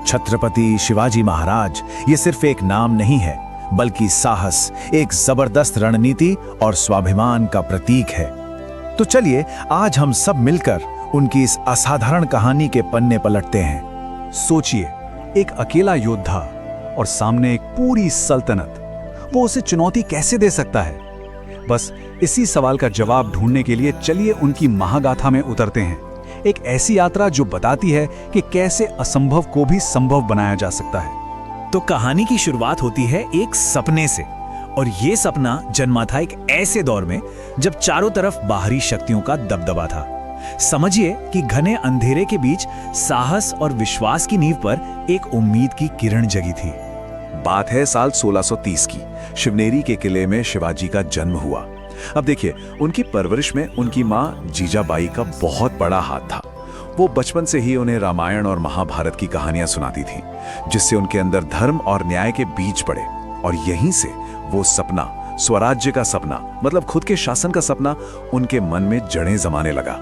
छत्रपति शिवाजी महाराज ये सिर्फ एक नाम नहीं है, बल्कि साहस, एक जबरदस्त रणनीति और स्वाभिमान का प्रतीक है। तो चलिए आज हम सब मिलकर उनकी इस असाधारण कहानी के पन्ने पलटते हैं। सोचिए, एक अकेला योद्धा और सामने एक पूरी सल्तनत, वो उसे चुनौती कैसे दे सकता है? बस इसी सवाल का जवाब ढूंढने के लिए चलिए उनकी महागाथा में उतरते हैं। एक ऐसी यात्रा जो बताती है कि कैसे असंभव को भी संभव बनाया जा सकता है। तो कहानी की शुरुआत होती है एक सपने से, और ये सपना जन्मा था एक ऐसे दौर में जब चारों तरफ बाहरी शक्तियों का दबदबा था। समझिए कि घने अंधेरे के बीच साहस और विश्वास की नींव पर एक उम्मीद की किरण जगी थी। बात है साल 1630 की। शिवनेरी के किले में शिवाजी का जन्म हुआ। अब देखिए, उनकी परवरिश में उनकी माँ जीजाबाई का बहुत बड़ा हाथ था। वो बचपन से ही उन्हें रामायण और महाभारत की कहानियां सुनाती थी, जिससे उनके अंदर धर्म और न्याय के बीज पड़े। और यहीं से वो सपना, स्वराज्य का सपना, मतलब खुद के शासन का सपना, उनके मन में जड़ें जमाने लगा।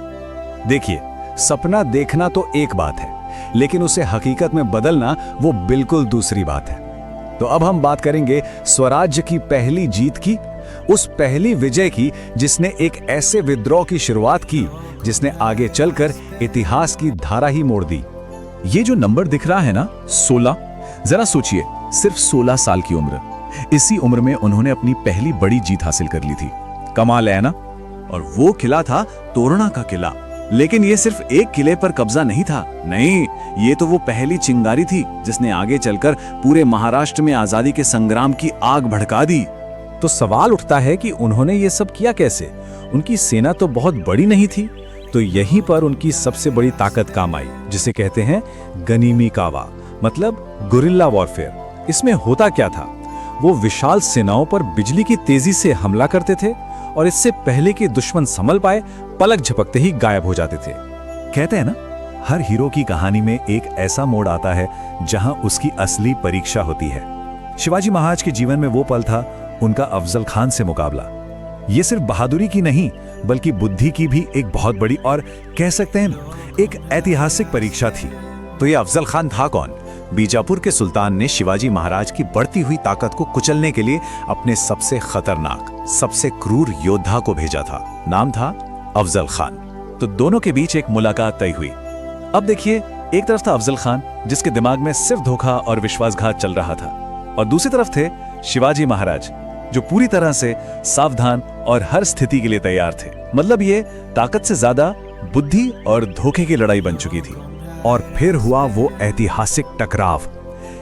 देखिए, सपना देखना तो एक बात है, लेकिन उसे हकीकत में बदलना वो बिल्कुल दूसरी बात है। तो अब हम बात करेंगे स्वराज्य की पहली जीत की, उस पहली विजय की जिसने एक ऐसे विद्रोह की शुरुआत की जिसने आगे चलकर इतिहास की धारा ही मोड़ दी। ये जो नंबर दिख रहा है ना, 16, जरा सोचिए, सिर्फ 16 साल की उम्र। इसी उम्र में उन्होंने अपनी पहली बड़ी जीत हासिल कर ली थी। कमाल है ना? और वो किला था तोरणा का किला। लेकिन ये सिर्फ एक किले पर कब्जा नहीं था। नहीं, ये तो वो पहली चिंगारी थी जिसने आगे चलकर पूरे महाराष्ट्र में आजादी के संग्राम की आग भड़का दी। तो सवाल उठता है कि उन्होंने ये सब किया कैसे? उनकी सेना तो बहुत बड़ी नहीं थी। तो यहीं पर उनकी सबसे बड़ी ताकत काम आई, जिसे कहते हैं गनीमी कावा, मतलब गुरिल्ला वॉरफेयर। इसमें होता क्या था? वो विशाल सेनाओं पर बिजली की तेजी से हमला करते थे और इससे पहले कि दुश्मन संभल पाए, पलक झपकते ही गायब हो जाते थे। कहते हैं ना, हर हीरो की कहानी में एक ऐसा मोड़ आता है जहां उसकी असली परीक्षा होती है। शिवाजी महाराज के जीवन में वो पल था उनका अफजल खान से मुकाबला। ये सिर्फ बहादुरी की नहीं, बल्कि बुद्धि की भी एक बहुत बड़ी और कह सकते हैं एक ऐतिहासिक परीक्षा थी। तो ये अफजल खान था कौन? बीजापुर के सुल्तान ने शिवाजी महाराज की बढ़ती हुई ताकत को कुचलने के लिए अपने सबसे खतरनाक, सबसे क्रूर योद्धा को भेजा था। नाम था अफजल खान। तो दोनों के बीच एक मुलाकात तय हुई। अब देखिए, एक तरफ था अफजल खान जिसके दिमाग में सिर्फ धोखा और विश्वासघात चल रहा था, और दूसरी तरफ थे शिवाजी महाराज जो पूरी तरह से सावधान और हर स्थिति के लिए तैयार थे। मतलब ये ताकत से ज्यादा बुद्धि और धोखे की लड़ाई बन चुकी थी। और फिर हुआ वो ऐतिहासिक टकराव।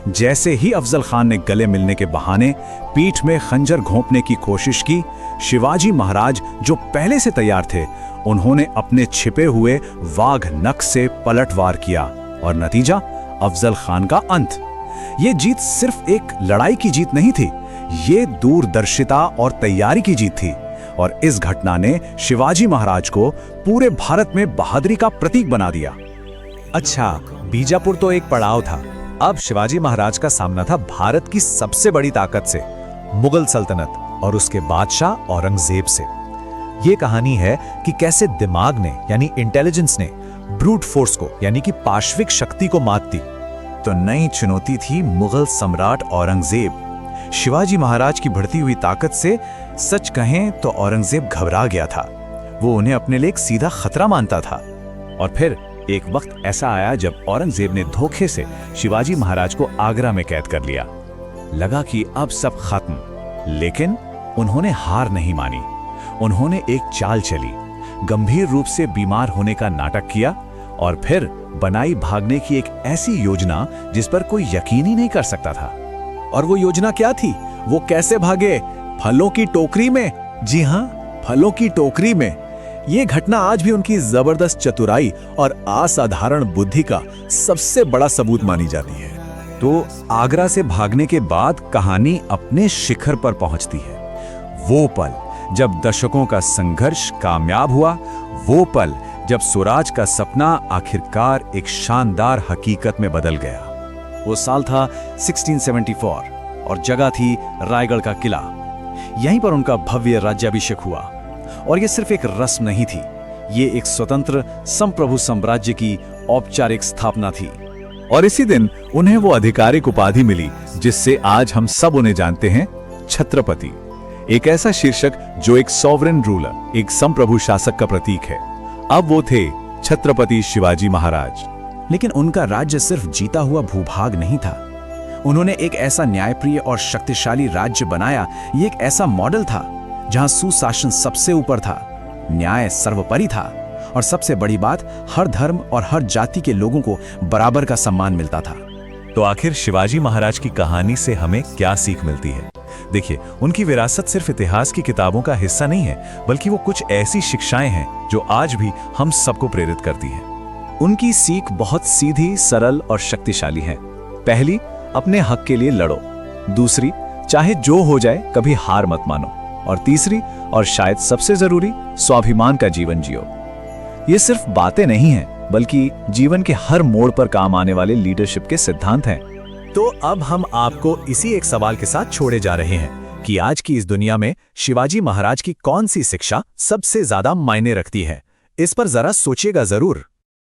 जैसे ही अफजल खान ने गले मिलने के बहाने पीठ में खंजर घोंपने की कोशिश की, शिवाजी महाराज जो पहले से तैयार थे, उन्होंने अपने छिपे हुए वाघ नख से पलटवार किया, और नतीजा अफजल खान का अंत। ये जीत सिर्फ एक लड़ाई की जीत नहीं थी, ये दूरदर्शिता और तैयारी की जीत थी। और इस घटना ने शिवाजी महाराज को पूरे भारत में बहादुरी का प्रतीक बना दिया। अच्छा, बीजापुर तो एक पड़ाव था। अब शिवाजी महाराज का सामना था भारत की सबसे बड़ी ताकत से, मुगल सल्तनत और उसके बादशाह औरंगजेब से। ये कहानी है कि कैसे दिमाग ने, यानी इंटेलिजेंस ने, ब्रूट फोर्स को, यानी कि पाशविक शक्ति को मात दी। तो नई चुनौती थी मुगल सम्राट औरंगजेब। शिवाजी महाराज की बढ़ती हुई ताकत से सच कहें तो औरंगजेब घबरा गया था। वो उन्हें अपने लिए एक सीधा खतरा मानता था। और फिर एक वक्त ऐसा आया जब औरंगजेब ने धोखे से शिवाजी महाराज को आगरा में कैद कर लिया। लगा कि अब सब खत्म, लेकिन उन्होंने हार नहीं मानी। उन्होंने एक चाल चली, गंभीर रूप से बीमार होने का नाटक किया, और फिर बनाई भागने की एक ऐसी योजना जिस पर कोई यकीन ही नहीं कर सकता था। और वो योजना क्या थी? वो कैसे भागे? फलों की टोकरी में। जी हाँ, फलों की टोकरी में। ये घटना आज भी उनकी जबरदस्त चतुराई और असाधारण बुद्धि का सबसे बड़ा सबूत मानी जाती है। तो आगरा से भागने के बाद कहानी अपने शिखर पर पहुंचती है। वो पल जब दशकों का संघर्ष कामयाब हुआ, वो पल जब स्वराज का सपना आखिरकार एक शानदार हकीकत में बदल गया। वो साल था 1674 और जगह थी रायगढ़ का किला। यहीं पर उनका भव्य राज्याभिषेक हुआ। और ये सिर्फ एक रस्म नहीं थी, ये एक स्वतंत्र संप्रभु साम्राज्य की औपचारिक स्थापना थी। और इसी दिन उन्हें वो आधिकारिक उपाधि मिली जिससे आज हम सब उन्हें जानते हैं, छत्रपति। एक ऐसा शीर्षक जो एक सॉवरेन रूलर, एक संप्रभु शासक का प्रतीक है। अब वो थे छत्रपति शिवाजी महाराज। लेकिन उनका राज्य सिर्फ जीता हुआ भूभाग नहीं था। उन्होंने एक ऐसा न्यायप्रिय और शक्तिशाली राज्य बनाया। ये एक ऐसा मॉडल था जहां सुशासन सबसे ऊपर था, न्याय सर्वोपरि था और सबसे बड़ी बात, हर धर्म और हर जाति के लोगों को बराबर का सम्मान मिलता था। तो आखिर शिवाजी महाराज की कहानी से हमें क्या सीख मिलती है? देखिए, उनकी विरासत सिर्फ इतिहास की किताबों का हिस्सा नहीं है, बल्कि वो कुछ ऐसी शिक्षाएं हैं जो आज भी हम सबको प्रेरित करती हैं। उनकी सीख बहुत सीधी, सरल और शक्तिशाली है। पहली, अपने हक के लिए लड़ो। दूसरी, चाहे जो हो जाए कभी हार मत मानो। और तीसरी, और शायद सबसे जरूरी, स्वाभिमान का जीवन जियो। ये सिर्फ बातें नहीं हैं, बल्कि जीवन के हर मोड़ पर काम आने वाले लीडरशिप के सिद्धांत हैं। तो अब हम आपको इसी एक सवाल के साथ छोड़े जा रहे हैं कि आज की इस दुनिया में शिवाजी महाराज की कौन सी शिक्षा सबसे ज्यादा मायने रखती है। इस पर जरा सोचिएगा जरूर।